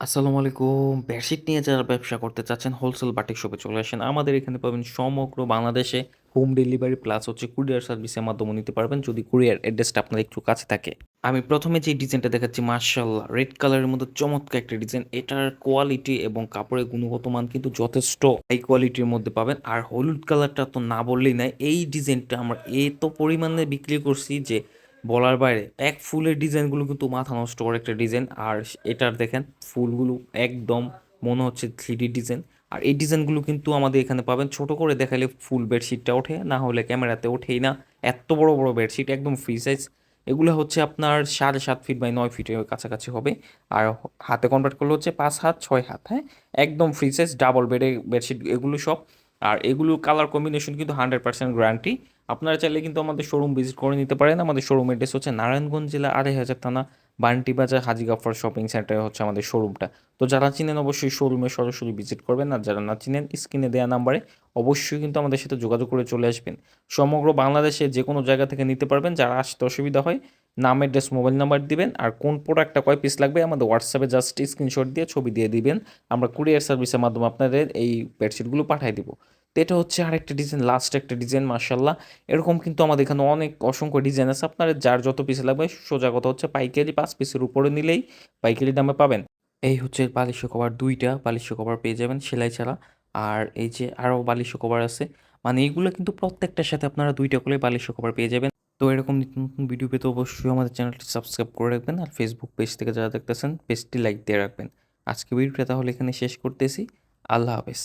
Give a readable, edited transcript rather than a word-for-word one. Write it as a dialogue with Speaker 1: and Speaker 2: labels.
Speaker 1: আসসালামু আলাইকুম। বেডশিট নিয়ে যারা ব্যবসা করতে চাচ্ছেন হোলসেল বাটিক শপে চলে আসেন। আমাদের এখানে পাবেন সমগ্র বাংলাদেশে হোম ডেলিভারি প্লাস হচ্ছে কুরিয়ার সার্ভিসের মাধ্যমে নিতে পারবেন যদি কুরিয়ার অ্যাড্রেসটা আপনার একটু কাছে থাকে। আমি প্রথমে যে ডিজাইনটা দেখাচ্ছি মাশাআল্লাহ রেড কালারের মধ্যে চমৎকার একটা ডিজাইন। এটার কোয়ালিটি এবং কাপড়ের গুণগত মান কিন্তু যথেষ্ট হাই কোয়ালিটির মধ্যে পাবেন। আর হলুদ কালারটা তো না বললেই নাই। এই ডিজাইনটা আমরা এত পরিমাণে বিক্রি করছি যে বলার বাইরে। এক ফুলের ডিজাইনগুলো কিন্তু মাথা নষ্ট করা একটা ডিজাইন। আর এটার দেখেন ফুলগুলো একদম মনে হচ্ছে 3D ডিজাইন। আর এই ডিজাইনগুলো কিন্তু আমাদের এখানে পাবেন। ছোট করে দেখালে ফুল বেডশিটটা ওঠে, না হলে ক্যামেরাতে ওঠেই না। এত বড় বড় বেডশিট একদম ফ্রি সাইজ। এগুলো হচ্ছে আপনার 7.5 ফিট বাই 9 ফিটের কাছাকাছি হবে। আর হাতে কনভার্ট করলে হচ্ছে 5 হাত 6 হাত, হ্যাঁ। একদম ফ্রি সাইজ ডাবল বেডে বেডশিট এগুলো সব। আর এগুলো কালার কম্বিনেশন কিন্তু 100% গ্যারান্টি। আপনারা চাইলে কিন্তু আমাদের শোরুম ভিজিট করে নিতে পারেন। আমাদের শোরুম অ্যাড্রেস হচ্ছে নারায়ণগঞ্জ জেলা 2500 থানা, বান্টি বাজার, হাজী গাফফার শপিং সেন্টারে হচ্ছে আমাদের শোরুমটা। তো যারা চিনেন অবশ্যই শোরুমে সরাসরি ভিজিট করবেন, আর যারা না চিনেন স্ক্রিনে দেওয়া নাম্বারে অবশ্যই কিন্তু আমাদের সাথে যোগাযোগ করে চলে আসবেন। সমগ্র বাংলাদেশে যে কোনো জায়গা থেকে নিতে পারবেন। যারা আসতে অসুবিধা হয় নাম, অ্যাড্রেস, মোবাইল নাম্বার দিবেন, আর কোন প্রোডাক্টটা কয় পিস লাগবে আমাদের হোয়াটসঅ্যাপে জাস্ট স্ক্রিনশট দিয়ে ছবি দিয়ে দিবেন। আমরা কুরিয়ার সার্ভিসের মাধ্যমে আপনাদের এই বেডশিটগুলো পাঠিয়ে দিব। তো এটা হচ্ছে আরেকটা ডিজাইন, লাস্ট একটা ডিজাইন মার্শাল্লাহ। এরকম কিন্তু আমাদের এখানে অনেক অসংখ্য ডিজাইন আছে। আপনার যার যত পিস লাগবে, সোজা কথা হচ্ছে পাইকারি 5 পিসের উপরে নিলেই পাইকারি দামে পাবেন। এই হচ্ছে বালিশ কভার, 2টা বালিশ কভার পেয়ে যাবেন সেলাই ছাড়া। আর এই যে আরও বালিশ কভার আছে, মানে এইগুলো কিন্তু প্রত্যেকটার সাথে আপনারা 2টা করে বালিশ কভার পেয়ে যাবেন। তো এরকম নিত্য নতুন ভিডিও পেতে অবশ্যই আমাদের চ্যানেলটি সাবস্ক্রাইব করে রাখবেন, আর ফেসবুক পেজ থেকে যারা দেখতেছেন পেজটি লাইক দিয়ে রাখবেন। আজকে ভিডিওটা তাহলে এখানে শেষ করতেছি। আল্লাহ হাফেজ।